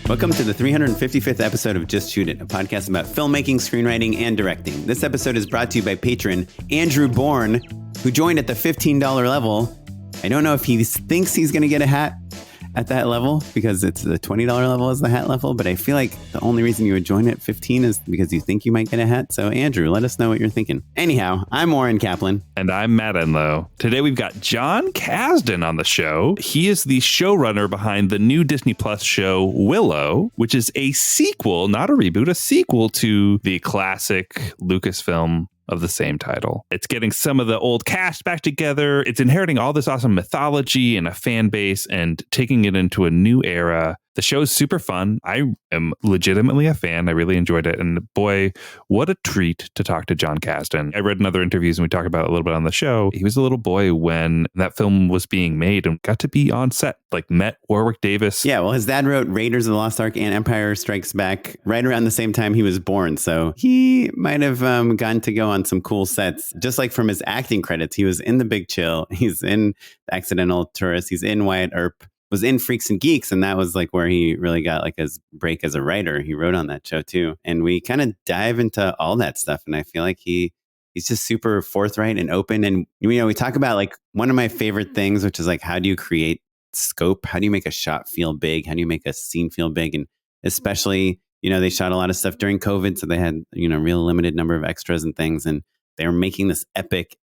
Welcome to the 355th episode of Just Shoot It, a podcast about filmmaking, screenwriting, and directing. This episode is brought to you by patron Andrew Bourne, who joined at the $15 level. I don't know if he thinks he's going to get a hat at that level because it's the $20 level is the hat level, but I feel like the only reason you would join at 15 is because you think you might get a hat. So Andrew, let us know what you're thinking. Anyhow, I'm Oren Kaplan. And I'm Matt Enlow. Today we've got Jon Kasdan on the show. He is the showrunner behind the new Disney Plus show Willow, which is a sequel, not a reboot, a sequel to the classic Lucasfilm of the same title. It's getting some of the old cast back together. It's inheriting all this awesome mythology and a fan base and taking it into a new era. The show is super fun. I am legitimately a fan. I really enjoyed it. And boy, what a treat to talk to Jon Kasdan. I read in other interviews and we talked about it a little bit on the show. He was a little boy when that film was being made and got to be on set, like met Warwick Davis. Yeah, well, his dad wrote Raiders of the Lost Ark and Empire Strikes Back right around the same time he was born. So he might have gotten to go on some cool sets. Just like from his acting credits, he was in The Big Chill. He's in The Accidental Tourist. He's in Wyatt Earp. Was in Freaks and Geeks, and that was like where he really got like his break as a writer. He wrote on that show too, and we kind of dive into all that stuff. And I feel like he's just super forthright and open. And we talk about like one of my favorite things, which is like, how do you create scope? How do you make a shot feel big? How do you make a scene feel big? And especially, they shot a lot of stuff during COVID, so they had real limited number of extras and things, and they were making this epic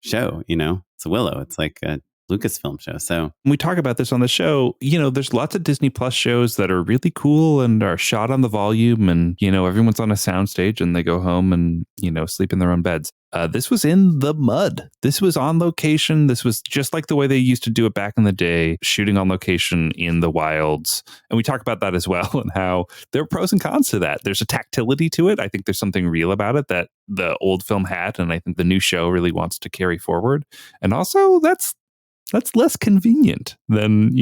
show. It's a Willow. It's like a Lucasfilm show. So when we talk about this on the show, there's lots of Disney Plus shows that are really cool and are shot on the volume, and everyone's on a soundstage and they go home and sleep in their own beds. This was in the mud. This was on location. This was just like the way they used to do it back in the day, shooting on location in the wilds. And we talk about that as well, and how there are pros and cons to that. There's a tactility to it. I think there's something real about it that the old film had, and I think the new show really wants to carry forward. And also that's less convenient than,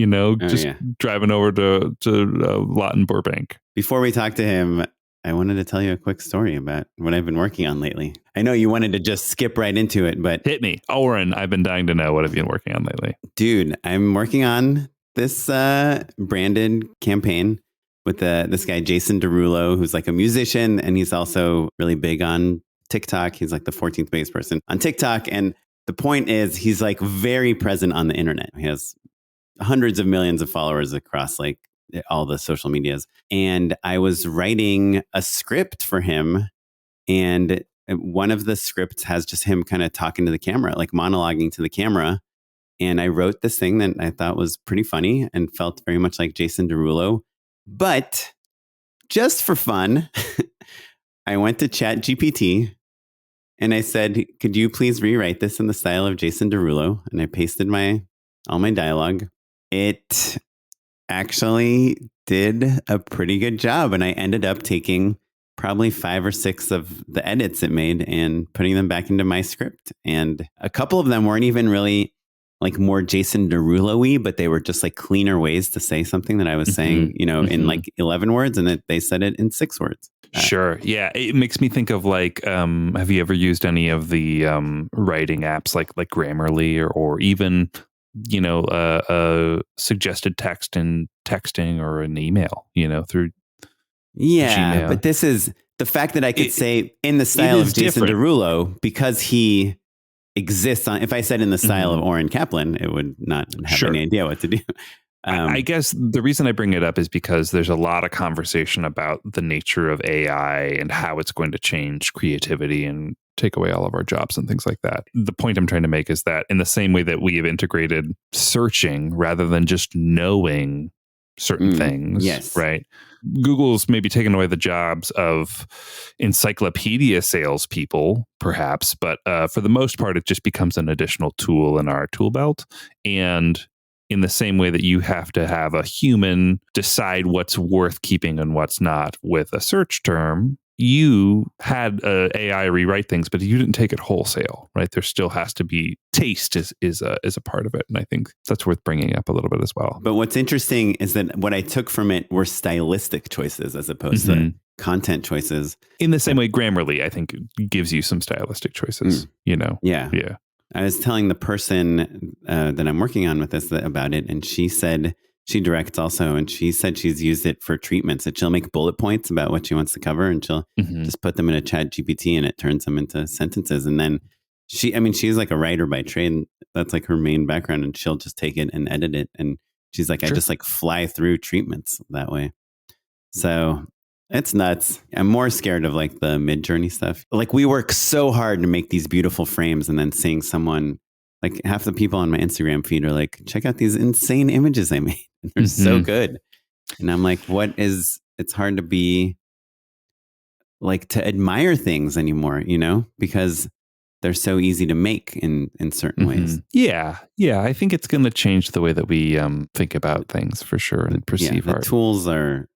driving over to Lot in Burbank. Before we talk to him, I wanted to tell you a quick story about what I've been working on lately. I know you wanted to just skip right into it, but... Hit me. Oren, I've been dying to know, what have you been working on lately? Dude, I'm working on this branded campaign with this guy, Jason Derulo, who's like a musician, and he's also really big on TikTok. He's like the 14th biggest person on TikTok, and the point is, he's like very present on the internet. He has hundreds of millions of followers across like all the social medias. And I was writing a script for him. And one of the scripts has just him kind of talking to the camera, like monologuing to the camera. And I wrote this thing that I thought was pretty funny and felt very much like Jason Derulo. But just for fun, I went to ChatGPT. And I said, could you please rewrite this in the style of Jason Derulo? And I pasted all my dialogue. It actually did a pretty good job. And I ended up taking probably 5 or 6 of the edits it made and putting them back into my script. And a couple of them weren't even really like more Jason Derulo-y, but they were just like cleaner ways to say something that I was saying, in like 11 words, and they said it in 6 words. Sure. Yeah. It makes me think of like, have you ever used any of the writing apps like Grammarly or even, suggested text in texting or an email, through Gmail. But this is the fact that I could say in the style of Jason Derulo, because he exists on, if I said in the style of Oren Kaplan, it would not have any idea what to do. I guess the reason I bring it up is because there's a lot of conversation about the nature of AI and how it's going to change creativity and take away all of our jobs and things like that. The point I'm trying to make is that in the same way that we have integrated searching rather than just knowing certain things, right? Google's maybe taken away the jobs of encyclopedia salespeople, perhaps, but for the most part, it just becomes an additional tool in our tool belt. And in the same way that you have to have a human decide what's worth keeping and what's not with a search term, you had AI rewrite things, but you didn't take it wholesale, right? There still has to be taste is a part of it. And I think that's worth bringing up a little bit as well. But what's interesting is that what I took from it were stylistic choices as opposed to content choices. In the same way, Grammarly, I think, gives you some stylistic choices, Yeah. Yeah. I was telling the person that I'm working on with this about it, and she said she directs also, and she said she's used it for treatments. That she'll make bullet points about what she wants to cover, and she'll just put them in a chat GPT, and it turns them into sentences. And then she's like a writer by trade. And that's like her main background, and she'll just take it and edit it. And she's like, I just like fly through treatments that way. So it's nuts. I'm more scared of like the Mid-Journey stuff. Like we work so hard to make these beautiful frames, and then seeing someone, like half the people on my Instagram feed are like, check out these insane images I made. And they're so good. And I'm like, it's hard to be like to admire things anymore, because they're so easy to make in certain ways. Yeah. I think it's going to change the way that we think about things for sure and perceive art. The tools are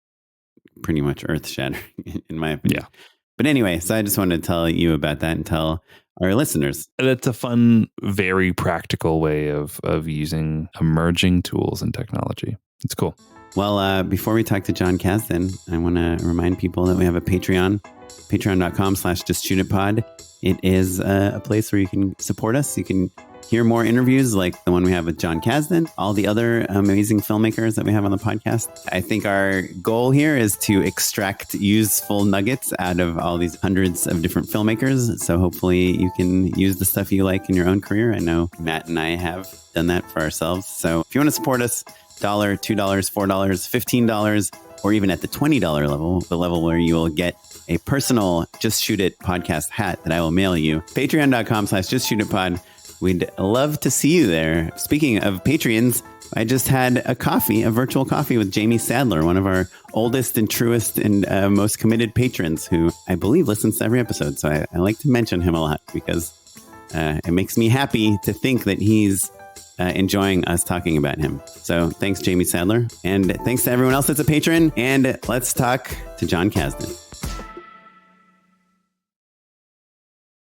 pretty much earth shattering in my opinion. Yeah. But anyway, so I just wanted to tell you about that and tell our listeners. That's a fun, very practical way of using emerging tools and technology. It's cool. Well, before we talk to Jon Kasdan, I want to remind people that we have a Patreon, patreon.com/justshootitpod. It is a place where you can support us. You can hear more interviews like the one we have with Jon Kasdan, all the other amazing filmmakers that we have on the podcast. I think our goal here is to extract useful nuggets out of all these hundreds of different filmmakers. So hopefully you can use the stuff you like in your own career. I know Matt and I have done that for ourselves. So if you want to support us, $1, $2, $4, $15, or even at the $20 level, the level where you will get a personal Just Shoot It podcast hat that I will mail you. Patreon.com/justshootitpod. We'd love to see you there. Speaking of Patreons, I just had a virtual coffee with Jamie Sadler, one of our oldest and truest and most committed patrons, who I believe listens to every episode. So I like to mention him a lot because it makes me happy to think that he's enjoying us talking about him. So thanks, Jamie Sadler. And thanks to everyone else that's a patron. And let's talk to Jon Kasdan.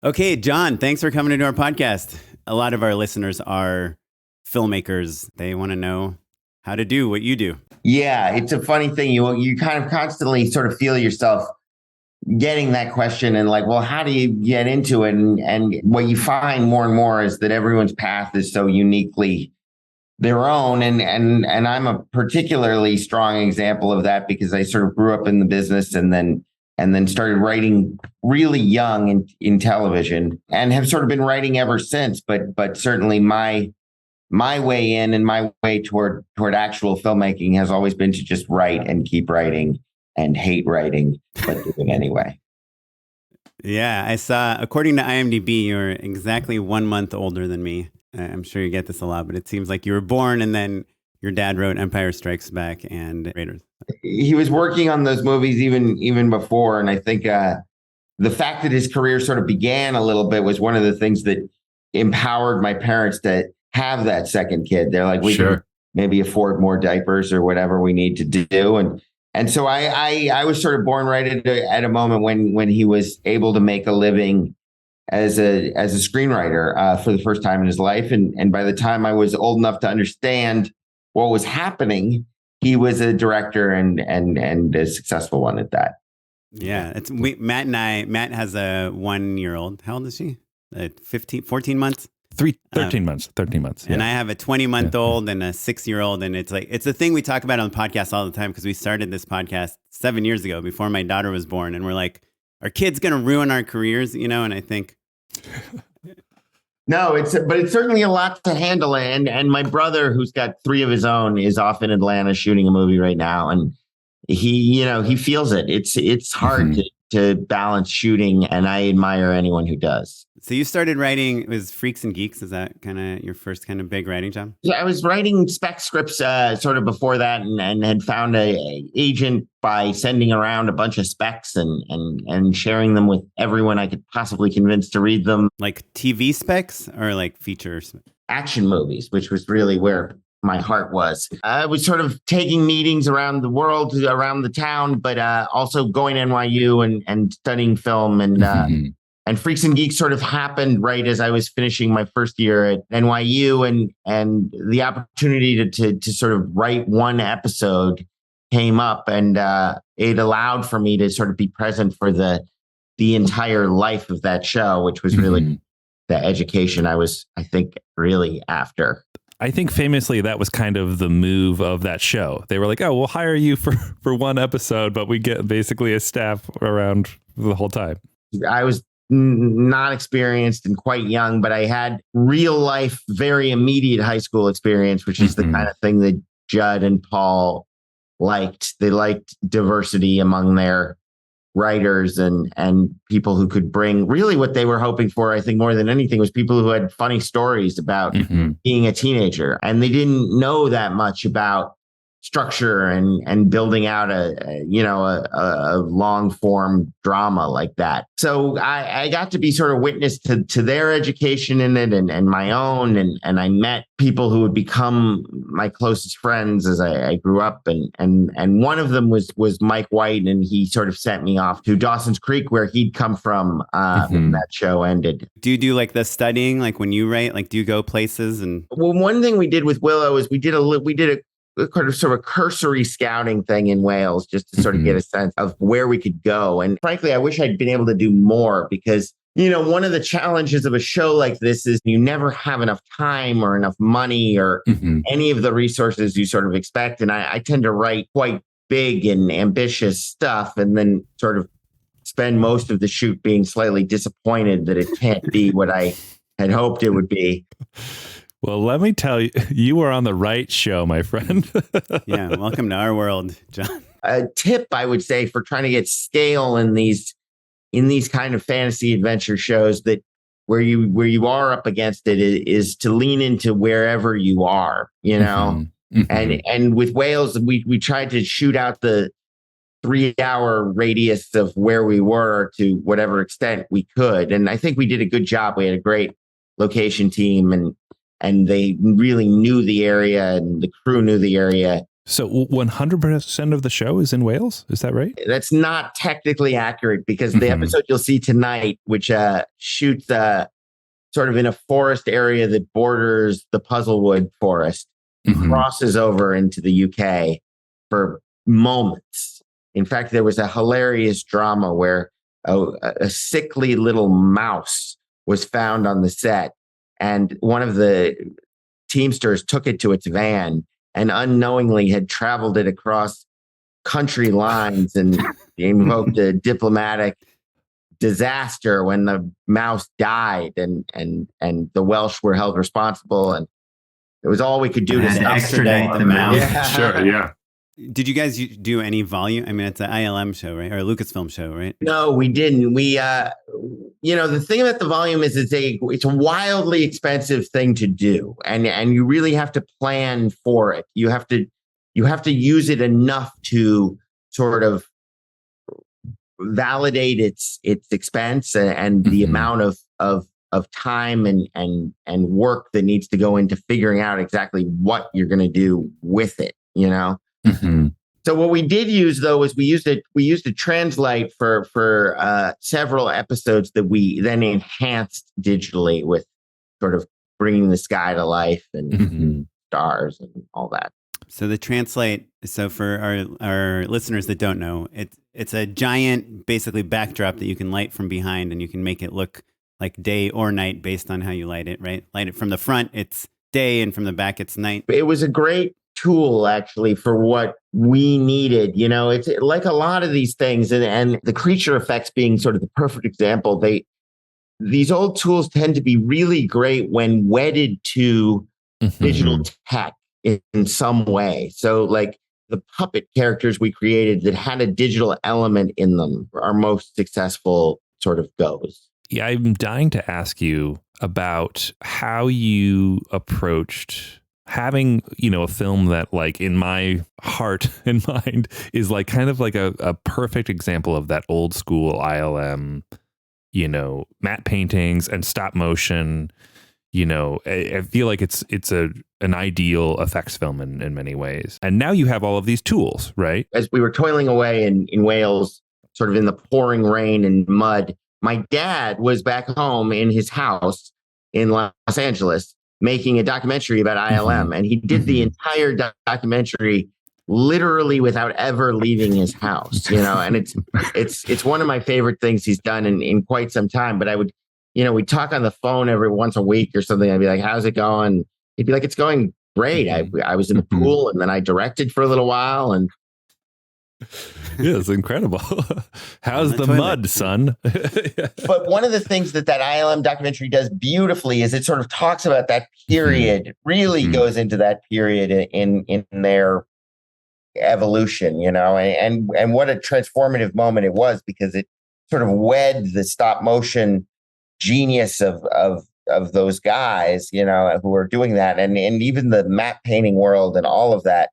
Okay, Jon, thanks for coming into our podcast. A lot of our listeners are filmmakers. They want to know how to do what you do. Yeah, it's a funny thing. You kind of constantly sort of feel yourself getting that question and like, well, how do you get into it? And what you find more and more is that everyone's path is so uniquely their own. And I'm a particularly strong example of that because I sort of grew up in the business and then started writing really young in television and have sort of been writing ever since. But certainly my way in and my way toward actual filmmaking has always been to just write and keep writing and hate writing, but do it anyway. Yeah, I saw, according to IMDb, you're exactly 1 month older than me. I'm sure you get this a lot, but it seems like you were born and then your dad wrote Empire Strikes Back and Raiders. He was working on those movies even before. And I think the fact that his career sort of began a little bit was one of the things that empowered my parents to have that second kid. They're like, we can maybe afford more diapers or whatever we need to do. And so I was sort of born right at a moment when he was able to make a living as a screenwriter for the first time in his life. And by the time I was old enough to understand what was happening, he was a director and a successful one at that. Yeah, Matt has a 1-year-old. How old is she? 14 months? 13 months. Yeah. And I have a 20-month-old and a 6-year-old. And it's a thing we talk about on the podcast all the time because we started this podcast 7 years ago before my daughter was born. And we're like, are kids going to ruin our careers? And I think... No, but it's certainly a lot to handle. And my brother, who's got 3 of his own, is off in Atlanta shooting a movie right now. And he feels it. It's hard to balance shooting. And I admire anyone who does. So you started writing, it was Freaks and Geeks. Is that kind of your first kind of big writing job? Yeah, I was writing spec scripts sort of before that and had found a agent by sending around a bunch of specs and sharing them with everyone I could possibly convince to read them. Like TV specs or like features? Action movies, which was really where my heart was. I was sort of taking meetings around the world, around the town, but also going to NYU and studying film and Freaks and Geeks sort of happened right as I was finishing my first year at NYU, and the opportunity to sort of write one episode came up, and it allowed for me to sort of be present for the entire life of that show, which was really the education I was, I think, really after. I think famously that was kind of the move of that show. They were like, oh, we'll hire you for one episode, but we get basically a staff around the whole time. I was not experienced and quite young, but I had real life, very immediate high school experience, which is the kind of thing that Judd and Paul liked. They liked diversity among their writers and people who could bring really what they were hoping for, I think more than anything, was people who had funny stories about being a teenager. And they didn't know that much about structure and building out a long form drama like that. So I got to be sort of witness to their education in it and my own. And I met people who would become my closest friends as I grew up. And one of them was Mike White, and he sort of sent me off to Dawson's Creek, where he'd come from when that show ended. Do you do like the studying, like when you write, like do you go places? And well, one thing we did with Willow is we did a kind of sort of cursory scouting thing in Wales, just to sort of get a sense of where we could go. And frankly, I wish I'd been able to do more, because, one of the challenges of a show like this is you never have enough time or enough money or any of the resources you sort of expect. And I tend to write quite big and ambitious stuff, and then sort of spend most of the shoot being slightly disappointed that it can't be what I had hoped it would be. Well, let me tell you, you were on the right show, my friend. Yeah, welcome to our world, Jon. A tip, I would say, for trying to get scale in these kind of fantasy adventure shows, that where you are up against it, is to lean into wherever you are, And with Wales, we tried to shoot out the 3-hour radius of where we were to whatever extent we could, and I think we did a good job. We had a great location team, and they really knew the area, and the crew knew the area. So 100% of the show is in Wales? Is that right? That's not technically accurate, because the episode you'll see tonight, which shoots sort of in a forest area that borders the Puzzlewood Forest, crosses over into the UK for moments. In fact, there was a hilarious drama where a sickly little mouse was found on the set. And one of the Teamsters took it to its van and unknowingly had traveled it across country lines and invoked a diplomatic disaster when the mouse died, and the Welsh were held responsible. And it was all we could do to extradite the mouse. Yeah. Sure, yeah. Did you guys do any volume? I mean, it's an ILM show, right? Or a Lucasfilm show, right? No, we didn't. We, the thing about the volume is it's a wildly expensive thing to do, and you really have to plan for it. You have to use it enough to sort of validate its expense and the amount of time and work that needs to go into figuring out exactly what you're going to do with it. So what we did use, though, is we used a translate for several episodes that we then enhanced digitally with sort of bringing the sky to life and stars and all that. So the translate. So for our listeners that don't know, it's a giant, basically backdrop that you can light from behind, and you can make it look like day or night based on how you light it. Right? Light it from the front, it's day, and from the back, it's night. It was a great tool, actually, for what we needed. It's like a lot of these things, and the creature effects being sort of the perfect example. These old tools tend to be really great when wedded to digital tech in some way. So like the puppet characters we created that had a digital element in them, our most successful sort of goes. Yeah, I'm dying to ask you about how you approached having, a film that, like, in my heart and mind is like kind of like a perfect example of that old school ILM, matte paintings and stop motion. I feel like it's an ideal effects film in many ways. And now you have all of these tools, right? As we were toiling away in Wales, sort of in the pouring rain and mud, my dad was back home in his house in Los Angeles making a documentary about ILM. And he did the entire documentary literally without ever leaving his house, and it's one of my favorite things he's done in quite some time. But I would, we'd talk on the phone every once a week or something. I'd be like, how's it going? he'd be like, it's going great. I was in the pool and then I directed for a little while. And yeah, it's incredible. How's the mud, son? But one of the things that ILM documentary does beautifully is it sort of talks about that period, really goes into that period in their evolution, and what a transformative moment it was, because it sort of wed the stop motion genius of those guys, who are doing that, and even the matte painting world and all of that,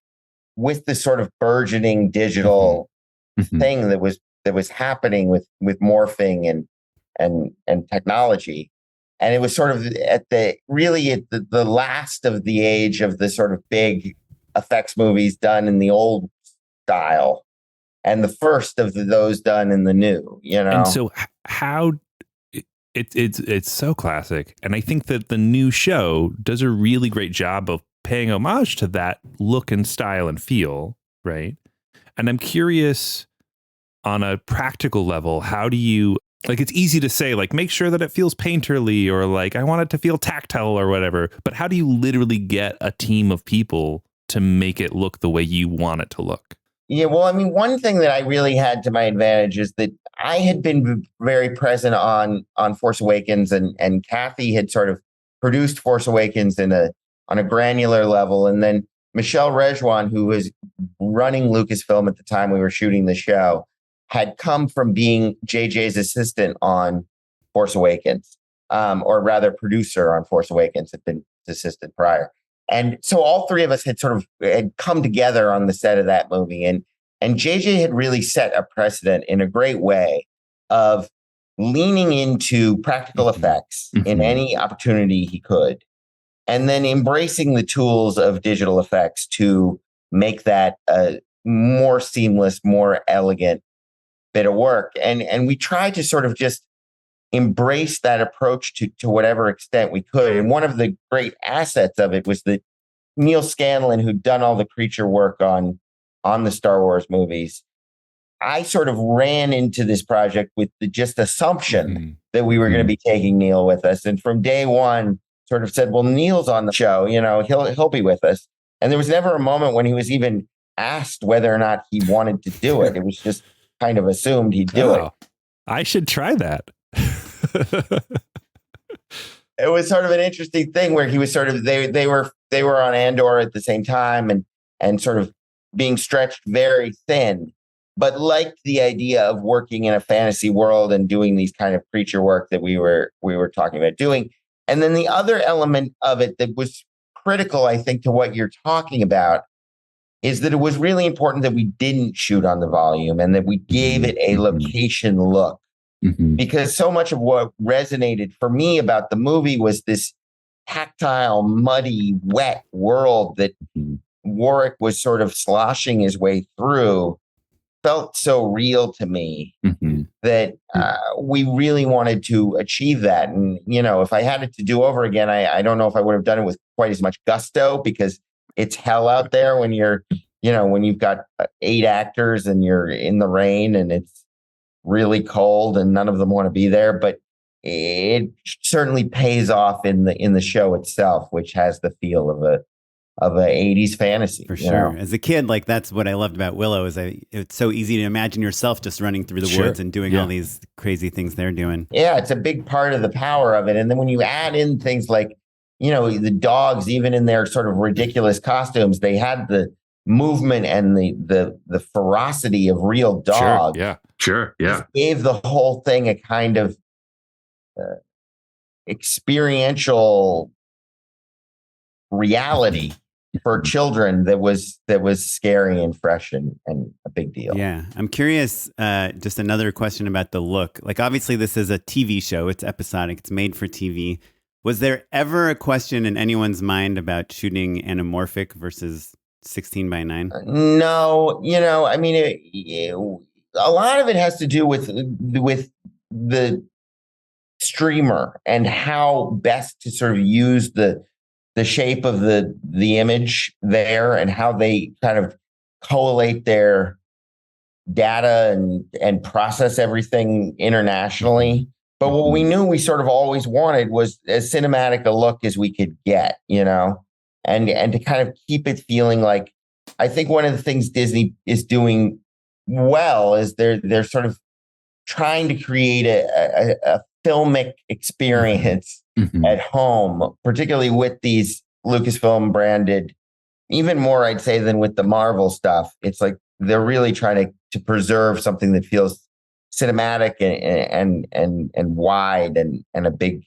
with the sort of burgeoning digital thing that was happening with morphing and technology. And it was sort of at the last of the age of the sort of big effects movies done in the old style, and the first of those done in the new, And so how it's so classic. And I think that the new show does a really great job of paying homage to that look and style and feel, right? And I'm curious, on a practical level, how do you, like, it's easy to say, like, make sure that it feels painterly, or like, I want it to feel tactile or whatever. But how do you literally get a team of people to make it look the way you want it to look? Yeah, well, I mean, one thing that I really had to my advantage is that I had been very present on Force Awakens, and Kathy had sort of produced Force Awakens on a granular level. And then Michelle Rejwan, who was running Lucasfilm at the time we were shooting the show, had come from being JJ's assistant on Force Awakens, or rather producer on Force Awakens, had been his assistant prior. And so all three of us had come together on the set of that movie. And JJ had really set a precedent in a great way of leaning into practical effects in any opportunity he could, and then embracing the tools of digital effects to make that a more seamless, more elegant bit of work. And we tried to sort of just embrace that approach to whatever extent we could. And one of the great assets of it was that Neil Scanlon, who'd done all the creature work on the Star Wars movies, I sort of ran into this project with the just assumption that we were going to be taking Neil with us. And from day one, sort of said, well, Neil's on the show, he'll be with us. And there was never a moment when he was even asked whether or not he wanted to do it. It was just kind of assumed he'd do it. I should try that. It was sort of an interesting thing where he was sort of, they were on Andor at the same time and sort of being stretched very thin, but liked the idea of working in a fantasy world and doing these kind of creature work that we were talking about doing. And then the other element of it that was critical, I think, to what you're talking about is that it was really important that we didn't shoot on the volume and that we gave it a location look. Because so much of what resonated for me about the movie was this tactile, muddy, wet world that Warwick was sort of sloshing his way through, felt so real to me that we really wanted to achieve that. And, if I had it to do over again, I don't know if I would have done it with quite as much gusto, because it's hell out there when when you've got 8 actors and you're in the rain and it's really cold and none of them want to be there. But it certainly pays off in the show itself, which has the feel of a 80s fantasy. For sure. As a kid, like, that's what I loved about Willow, is it's so easy to imagine yourself just running through the woods and doing all these crazy things they're doing. Yeah, it's a big part of the power of it. And then when you add in things like, the dogs, even in their sort of ridiculous costumes, they had the movement and the ferocity of real dogs. Sure. Yeah. Gave the whole thing a kind of experiential reality for children that was scary and fresh and a big deal. Yeah. I'm curious, just another question about the look. Like, obviously this is a TV show. It's episodic. It's made for TV. Was there ever a question in anyone's mind about shooting anamorphic versus 16:9? No, I mean, a lot of it has to do with the streamer and how best to sort of use the shape of the image there and how they kind of collate their data and process everything internationally. But what we knew we sort of always wanted was as cinematic a look as we could get, and to kind of keep it feeling like, I think one of the things Disney is doing well is they're sort of trying to create a filmic experience at home, particularly with these Lucasfilm branded, even more, I'd say, than with the Marvel stuff. It's like they're really trying to preserve something that feels cinematic and wide and a big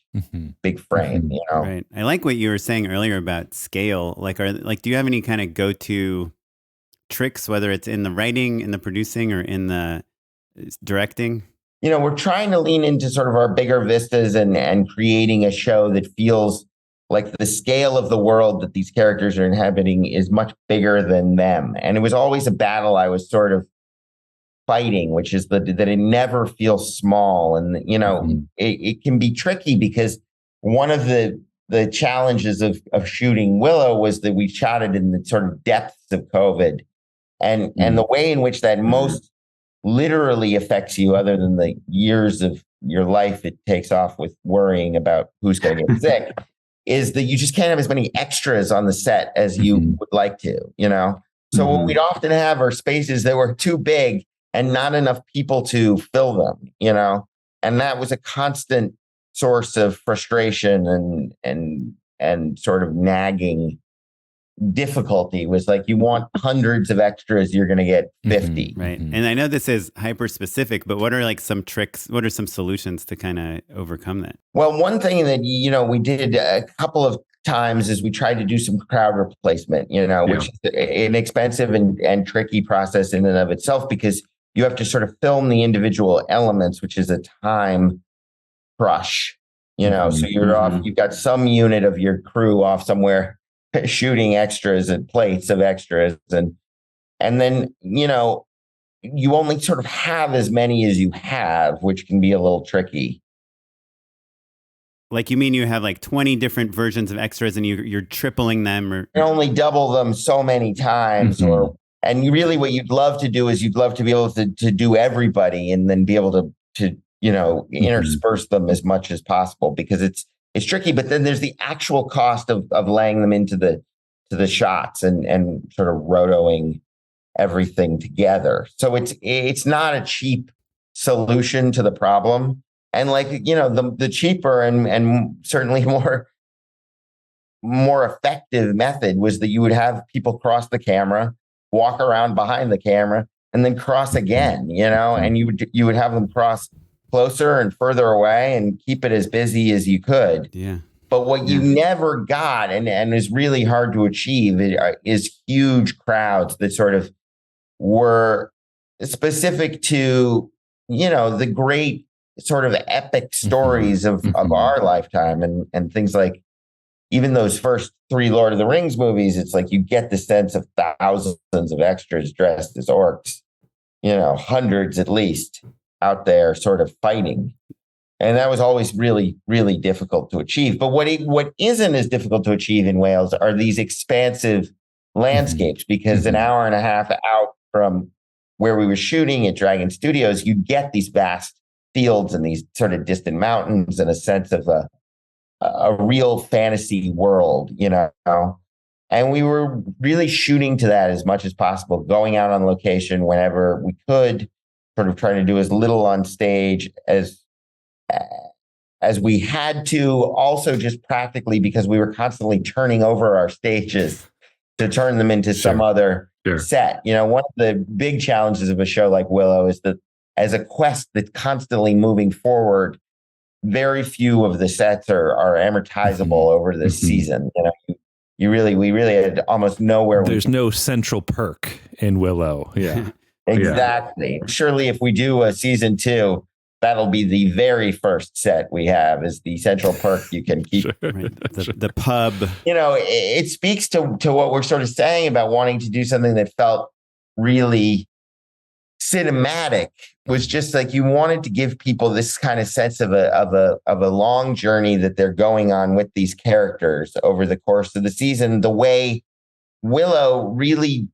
frame, you know? Right. I like what you were saying earlier about scale. Do you have any kind of go-to tricks, whether it's in the writing, in the producing, or in the directing? You know, we're trying to lean into sort of our bigger vistas and creating a show that feels like the scale of the world that these characters are inhabiting is much bigger than them. And it was always a battle I was sort of fighting, which is that it never feels small. And, you know, it can be tricky because one of the challenges of shooting Willow was that we shot it in the sort of depths of COVID. And the way in which that most literally affects you, other than the years of your life it takes off with worrying about who's going to get sick, is that you just can't have as many extras on the set as you would like to, you know? So what we'd often have are spaces that were too big and not enough people to fill them, you know? And that was a constant source of frustration and sort of nagging difficulty. Was like, you want hundreds of extras, you're going to get 50. Right. And I know this is hyper specific, but what are like some tricks? What are some solutions to kind of overcome that? Well, one thing that, you know, we did a couple of times is we tried to do some crowd replacement, you know, which is an expensive and tricky process in and of itself, because you have to sort of film the individual elements, which is a time crush, you know, so you're off, you've got some unit of your crew off somewhere shooting extras and plates of extras. And then, you know, you only sort of have as many as you have, which can be a little tricky. Like, you mean you have like 20 different versions of extras and you're tripling them, or you only double them so many times, and you really, what you'd love to do is you'd love to be able to do everybody and then be able to, you know, intersperse them as much as possible, because it's tricky. But then there's the actual cost of laying them into the shots and sort of rotoing everything together. So it's not a cheap solution to the problem. And like, you know, the cheaper and certainly more effective method was that you would have people cross the camera, walk around behind the camera, and then cross again, you know, and you would have them cross closer and further away and keep it as busy as you could. Yeah. But what you never got, and is really hard to achieve, is huge crowds that sort of were specific to, you know, the great sort of epic stories of our lifetime, and things like even those first 3 Lord of the Rings movies. It's like you get the sense of thousands of extras dressed as orcs, you know, hundreds at least out there sort of fighting. And that was always really, really difficult to achieve. But what isn't as difficult to achieve in Wales are these expansive landscapes, because an hour and a half out from where we were shooting at Dragon Studios, you get these vast fields and these sort of distant mountains and a sense of a real fantasy world, you know. And we were really shooting to that as much as possible, going out on location whenever we could, sort of trying to do as little on stage as we had to, also just practically because we were constantly turning over our stages to turn them into some other set. You know, one of the big challenges of a show like Willow is that as a quest that's constantly moving forward, very few of the sets are amortizable over this season. You know, we really had almost nowhere. There's no central perk in Willow. Yeah. Exactly. Surely if we do a season 2, that'll be the very first set we have, is the central perk you can keep. The pub. You know, it speaks to what we're sort of saying about wanting to do something that felt really cinematic. Was just like you wanted to give people this kind of sense of a long journey that they're going on with these characters over the course of the season, the way Willow really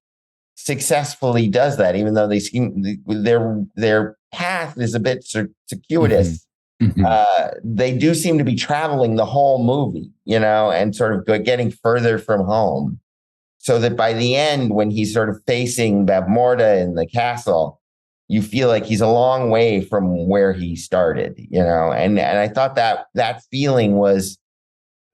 successfully does that, even though they seem their path is a bit circuitous they do seem to be traveling the whole movie, and sort of getting further from home. So that by the end, when he's sort of facing Bavmorda in the castle, you feel like he's a long way from where he started, and I thought that feeling was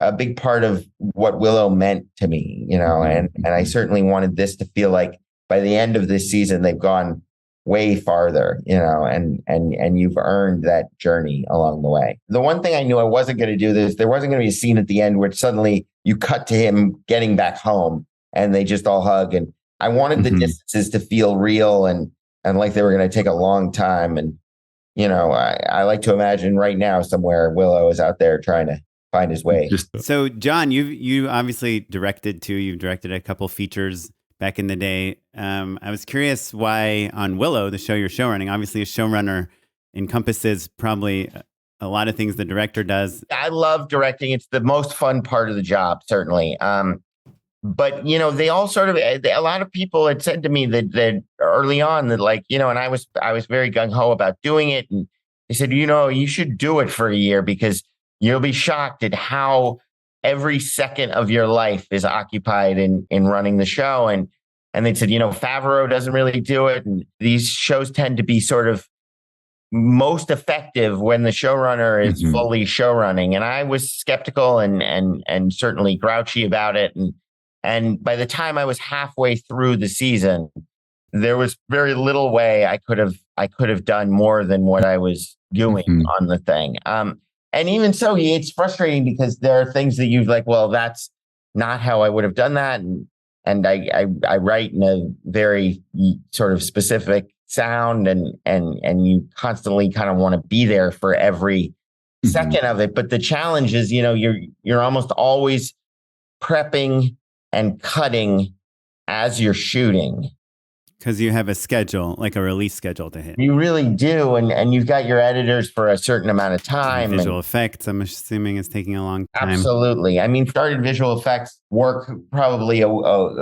a big part of what Willow meant to me, and I certainly wanted this to feel like by the end of this season, they've gone way farther, and you've earned that journey along the way. The one thing I knew I wasn't going to do this, there wasn't going to be a scene at the end where suddenly you cut to him getting back home and they just all hug. And I wanted the distances to feel real and like they were going to take a long time. And, I like to imagine right now somewhere Willow is out there trying to find his way. So Jon, you obviously you've directed a couple features back in the day. I was curious why on Willow, the show you're showrunning, obviously a showrunner encompasses probably a lot of things the director does. I love directing. It's the most fun part of the job, certainly. But, they all sort of, a lot of people had said to me that early on that and I was very gung ho about doing it. And they said, you should do it for a year because you'll be shocked at how every second of your life is occupied in running the show. And they said, Favreau doesn't really do it. And these shows tend to be sort of most effective when the showrunner is fully showrunning. And I was skeptical and certainly grouchy about it. And by the time I was halfway through the season, there was very little way I could have done more than what I was doing on the thing. And even so, it's frustrating because there are things that you've well, that's not how I would have done that. And I write in a very sort of specific sound and you constantly kind of want to be there for every second of it. But the challenge is, you're almost always prepping and cutting as you're shooting. Because you have a schedule, like a release schedule to hit. You really do. And you've got your editors for a certain amount of time. Visual effects, I'm assuming, is taking a long time. Absolutely. I mean, started visual effects work probably a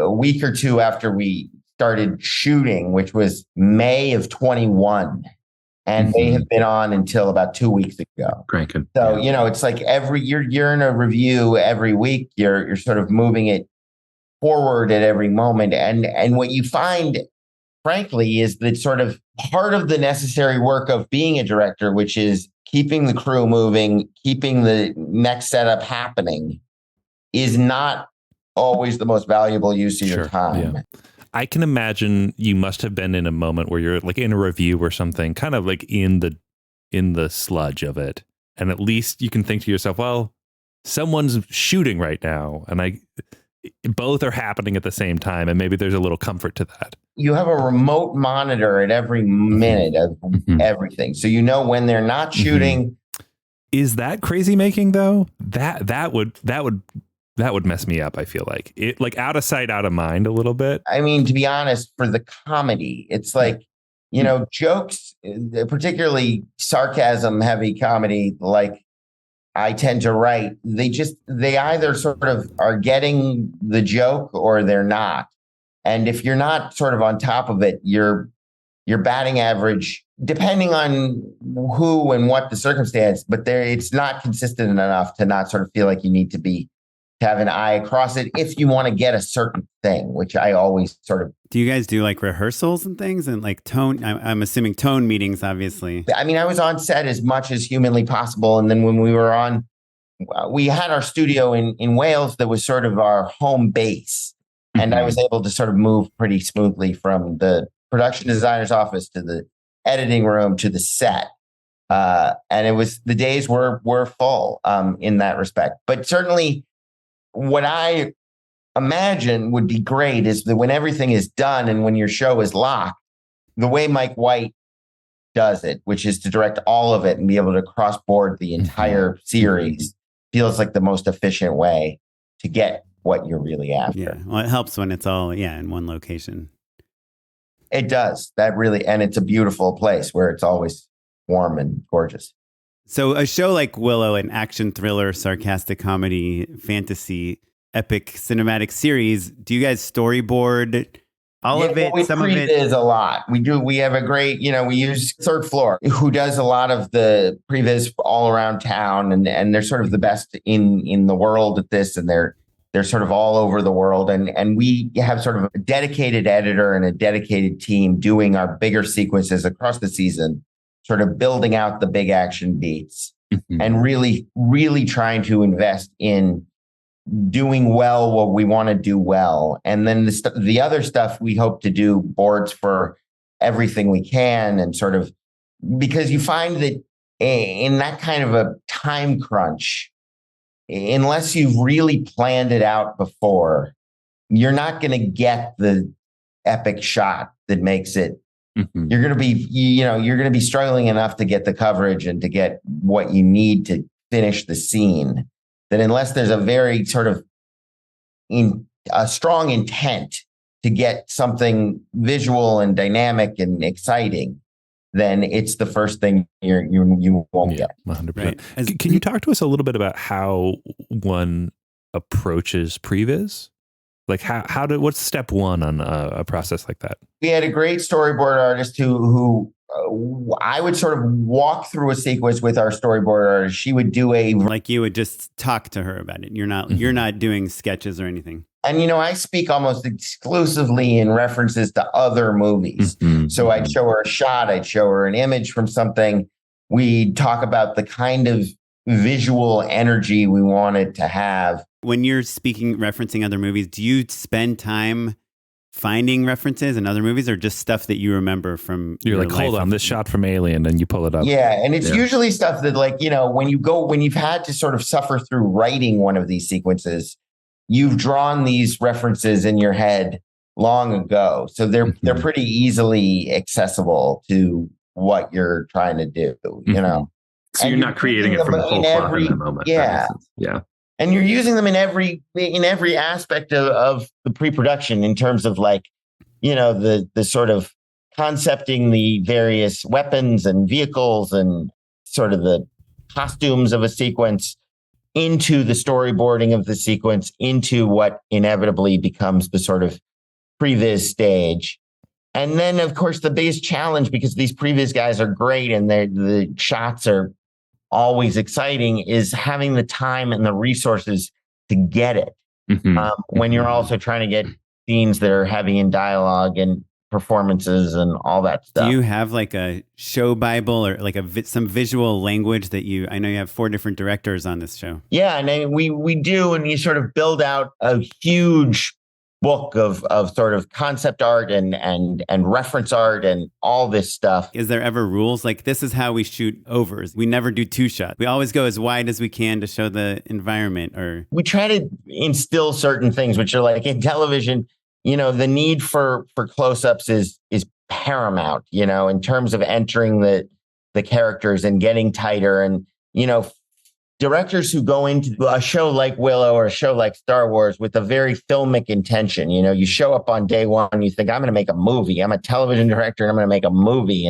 week or two after we started shooting, which was May of 21. And they have been on until about 2 weeks ago. Cranking. So, it's like you're in a review every week. You're sort of moving it forward at every moment. And what you find, frankly, is that sort of part of the necessary work of being a director, which is keeping the crew moving, keeping the next setup happening, is not always the most valuable use of your time. Yeah. I can imagine you must have been in a moment where you're in a review or something, kind of in the sludge of it. And at least you can think to yourself, well, someone's shooting right now. And both are happening at the same time. And maybe there's a little comfort to that. You have a remote monitor at every minute of everything. So when they're not shooting. Is that crazy making though? That would mess me up. I feel like it, out of sight, out of mind a little bit. I mean, to be honest, for the comedy, it's jokes, particularly sarcasm heavy comedy, I tend to write, they either sort of are getting the joke or they're not. And if you're not sort of on top of it, your batting average, depending on who and what the circumstance, but it's not consistent enough to not sort of feel like you need to have an eye across it if you want to get a certain thing, which I always sort of. Do you guys do rehearsals and things and tone? I'm assuming tone meetings, obviously. I mean, I was on set as much as humanly possible. And then when we were on, we had our studio in Wales that was sort of our home base. And I was able to sort of move pretty smoothly from the production designer's office to the editing room to the set. And the days were full in that respect. But certainly what I imagine would be great is that when everything is done and when your show is locked, the way Mike White does it, which is to direct all of it and be able to cross-board the entire series, feels like the most efficient way to get what you're really after. Yeah, well, it helps when it's all in one location. It does. And it's a beautiful place where it's always warm and gorgeous. So a show like Willow, an action thriller, sarcastic comedy, fantasy, epic cinematic series, do you guys storyboard All of it, we some of it previs a lot. We have a great, we use Third Floor, who does a lot of the previs all around town, and they're sort of the best in the world at this, and they're sort of all over the world. And we have sort of a dedicated editor and a dedicated team doing our bigger sequences across the season, sort of building out the big action beats and really, really trying to invest in doing well what we want to do well. And then the other stuff, we hope to do boards for everything we can, and sort of, because you find that in that kind of a time crunch, unless you've really planned it out before, you're not going to get the epic shot that makes it. You're going to be, you're going to be struggling enough to get the coverage and to get what you need to finish the scene, that unless there's a very sort of a strong intent to get something visual and dynamic and exciting, then it's the first thing you won't get. 100%. Right. Can you talk to us a little bit about how one approaches previs? Like what's step one on a process like that? We had a great storyboard artist who I would sort of walk through a sequence with our storyboard artist. She would do like you would just talk to her about it. You're not doing sketches or anything. And, I speak almost exclusively in references to other movies. So I'd show her a shot, I'd show her an image from something. We'd talk about the kind of visual energy we wanted to have. When you're referencing other movies, do you spend time finding references in other movies, or just stuff that you remember from You're like, hold on, this shot from Alien, and you pull it up. Yeah. And it's usually stuff that, like, when you've had to sort of suffer through writing one of these sequences, you've drawn these references in your head long ago. So they're pretty easily accessible to what you're trying to do, So you're not creating it from the whole cloth in that moment. Yeah. Yeah. And you're using them in every aspect of the pre-production, in terms of, like, the sort of concepting the various weapons and vehicles and sort of the costumes of a sequence, into the storyboarding of the sequence, into what inevitably becomes the sort of previs stage. And then, of course, the biggest challenge, because these previs guys are great and the shots are always exciting, is having the time and the resources to get it. When you're also trying to get scenes that are heavy in dialogue and performances and all that stuff. Do you have like a show Bible, or like some visual language that I know you have 4 different directors on this show. Yeah. And we do. And you sort of build out a huge book of sort of concept art and reference art and all this stuff. Is there ever rules? Like, this is how we shoot overs. We never do 2 shots. We always go as wide as we can to show the environment. Or we try to instill certain things, which are like, in television, the need for close-ups is paramount, in terms of entering the characters and getting tighter. And, directors who go into a show like Willow or a show like Star Wars with a very filmic intention, you show up on day one and you think, I'm going to make a movie. I'm a television director and I'm going to make a movie.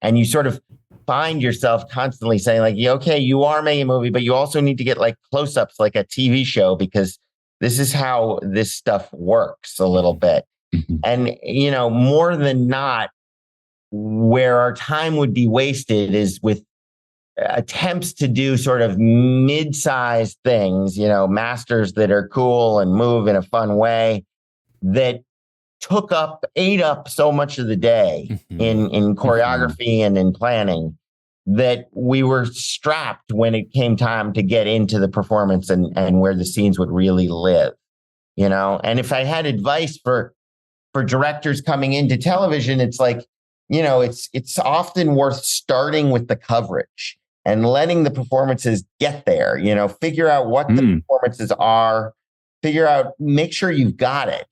And you sort of find yourself constantly saying, like, okay, you are making a movie, but you also need to get like close-ups like a TV show, because this is how this stuff works a little bit. And, more than not, where our time would be wasted is with attempts to do sort of mid-sized things, masters that are cool and move in a fun way, that ate up so much of the day in choreography and in planning, that we were strapped when it came time to get into the performance and where the scenes would really live, And if I had advice for directors coming into television, it's like, it's often worth starting with the coverage and letting the performances get there, figure out what the performances are, make sure you've got it.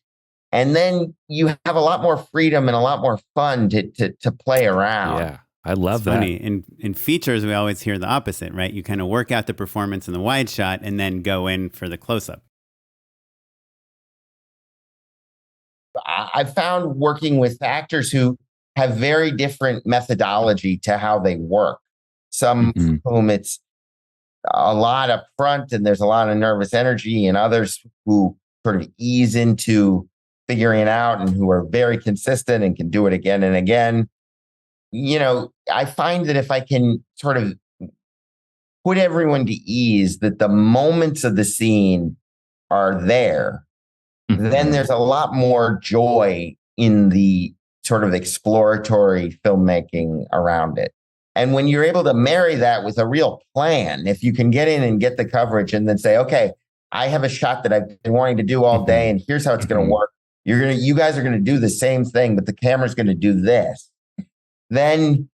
And then you have a lot more freedom and a lot more fun to play around. Yeah, I love that. Funny. In features, we always hear the opposite, right? You kind of work out the performance in the wide shot and then go in for the close-up. I've found working with actors who have very different methodology to how they work. Some for whom it's a lot up front and there's a lot of nervous energy, and others who sort of ease into figuring it out and who are very consistent and can do it again and again. I find that if I can sort of put everyone to ease that the moments of the scene are there, then there's a lot more joy in the sort of exploratory filmmaking around it. And when you're able to marry that with a real plan, if you can get in and get the coverage and then say, okay, I have a shot that I've been wanting to do all day, and here's how it's going to work. You guys are going to do the same thing, but the camera's going to do this. Then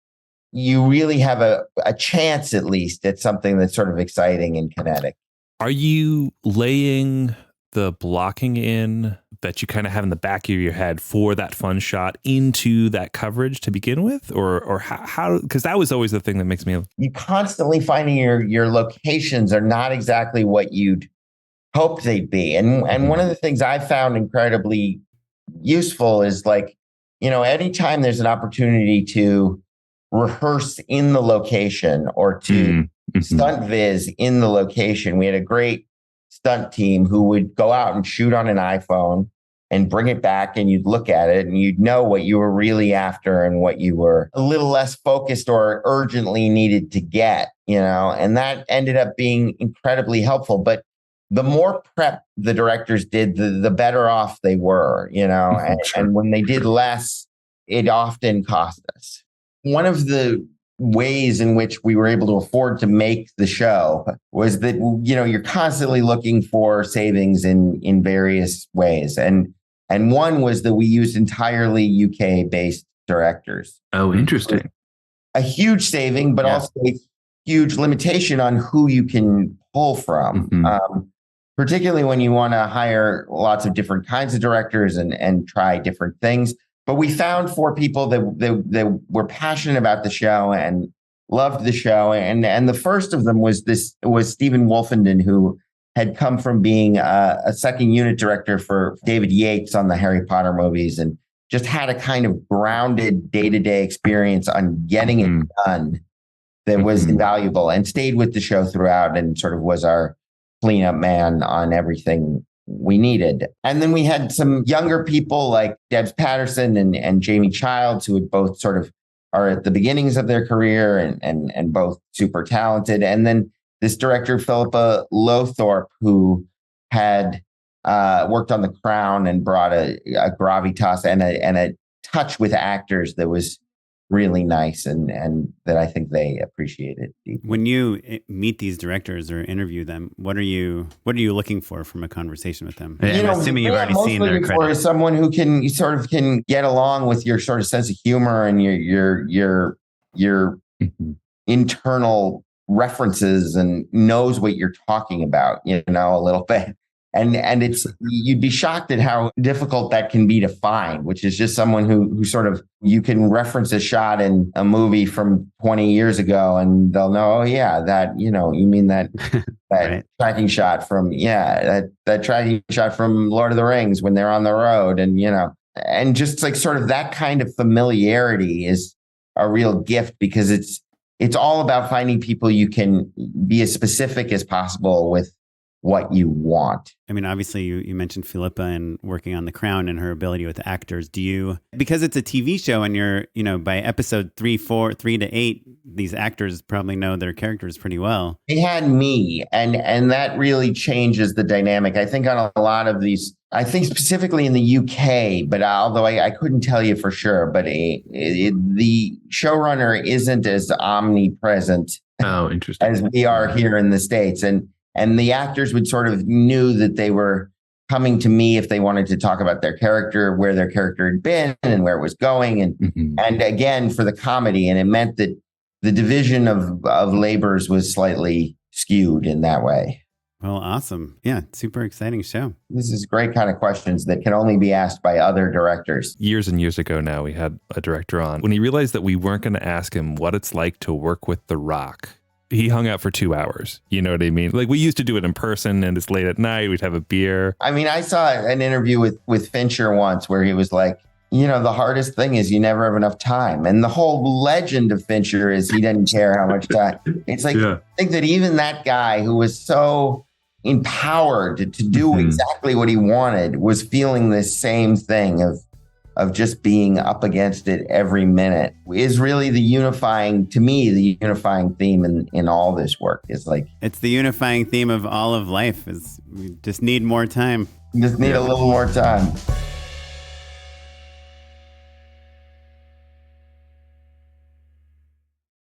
you really have a chance, at least, at something that's sort of exciting and kinetic. Are you laying the blocking in that you kind of have in the back of your head for that fun shot into that coverage to begin with? Or how, because that was always the thing that makes me... You constantly finding your locations are not exactly what you'd hoped they'd be. And one of the things I found incredibly useful is anytime there's an opportunity to rehearse in the location or to stunt viz in the location, we had a great stunt team who would go out and shoot on an iPhone and bring it back, and you'd look at it and you'd know what you were really after and what you were a little less focused or urgently needed to get, and that ended up being incredibly helpful. But the more prep the directors did, the better off they were, and when they did less, it often cost us. One of the ways in which we were able to afford to make the show was that, you're constantly looking for savings in various ways. And one was that we used entirely UK-based directors. Oh, interesting. A huge saving, but also a huge limitation on who you can pull from. Particularly when you want to hire lots of different kinds of directors and try different things. But we found 4 people that were passionate about the show and loved the show. And the first of them was Stephen Wolfenden, who had come from being a second unit director for David Yates on the Harry Potter movies and just had a kind of grounded day-to-day experience on getting it done that was invaluable, and stayed with the show throughout and sort of was our cleanup man on everything we needed. And then we had some younger people like Debs Patterson and Jamie Childs, who had both sort of are at the beginnings of their career and both super talented. And then this director, Philippa Lowthorpe, who had worked on The Crown and brought a gravitas and a touch with actors that was really nice and that I think they appreciated deeply. When you meet these directors or interview them, what are you looking for from a conversation with them? I'm assuming you've already seen their credits. For someone who can get along with your sort of sense of humor and your internal references and knows what you're talking about, a little bit. And it's, you'd be shocked at how difficult that can be to find, which is just someone who sort of, you can reference a shot in a movie from 20 years ago and they'll know, oh yeah, that, you mean that right. Tracking shot from, that tracking shot from Lord of the Rings when they're on the road. And, and just like sort of that kind of familiarity is a real gift, because it's all about finding people you can be as specific as possible with what you want. I mean, obviously you mentioned Philippa and working on The Crown and her ability with the actors. Because it's a TV show and you're, by episode 3 to 8, these actors probably know their characters pretty well. They had me and that really changes the dynamic. I think on a lot of these, I think specifically in the UK, but although I couldn't tell you for sure, but the showrunner isn't as omnipresent as we are here in the States. And the actors would sort of knew that they were coming to me if they wanted to talk about their character, where their character had been and where it was going. And again, for the comedy. And it meant that the division of labors was slightly skewed in that way. Well, awesome. Yeah. Super exciting show. This is great kind of questions that can only be asked by other directors. Years and years ago now, we had a director on. When he realized that we weren't going to ask him what it's like to work with The Rock, he hung out for 2 hours. You know what I mean? Like, we used to do it in person and it's late at night. We'd have a beer. I mean, I saw an interview with Fincher once where he was like, the hardest thing is you never have enough time. And the whole legend of Fincher is he didn't care how much time. It's like, I think that even that guy who was so empowered to do exactly what he wanted was feeling this same thing of just being up against it every minute is really the unifying theme in all this work. Is like, it's the unifying theme of all of life is we just need more time. Just need a little more time.